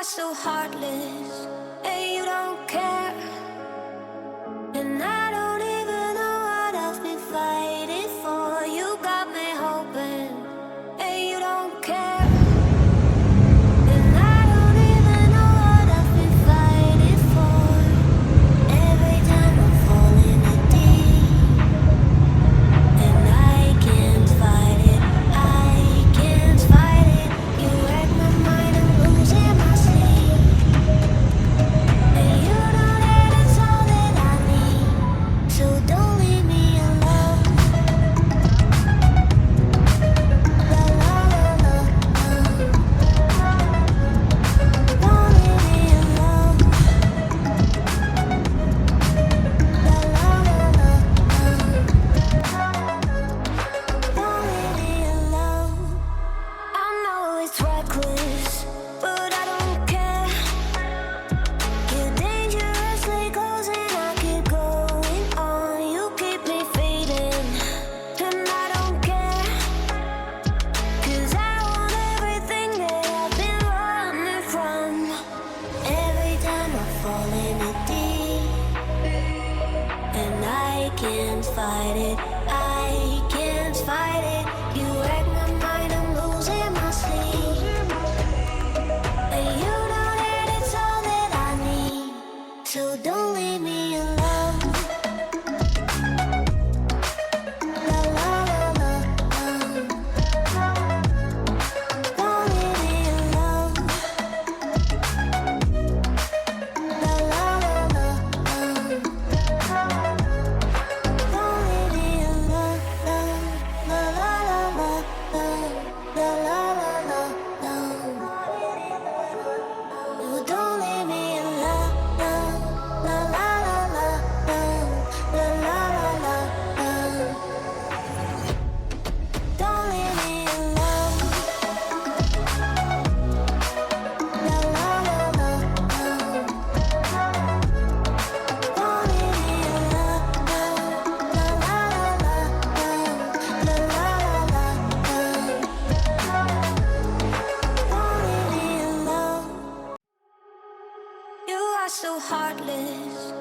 are so heartless, and you don't care. And I don't even know what I've been fighting for. You got me hoping, and you don't care. And I don't even know what I've been fighting for. Every time I fall in the deep, and I can't fight it, I can't fight it. You wreck my mind, I'm losing my sleep. And you know that it's all that I need, so don't leave me alone. La la la la la. Don't leave me alone. La la la la la. Don't leave me alone. I know it's reckless, but I don't care. You're dangerously close and I keep going on. You keep me fading, and I don't care. 'Cause I want everything that I've been running from. Every time I fall in the deep, and I can't fight it, I can't fight it. You wreck my mind, I'm losing my sleep. And you know that it's all that I need, so don't leave me alone. La la la la la. Don't leave me alone. La la la la la. Don't leave me alone. La la la la la. La la la la la. No, don't leave me alone. La la la la la. La la la la la. Don't leave me alone. La la la la la. Don't leave me alone. La la la la la. La la la la la. Don't leave me alone. You are so heartless,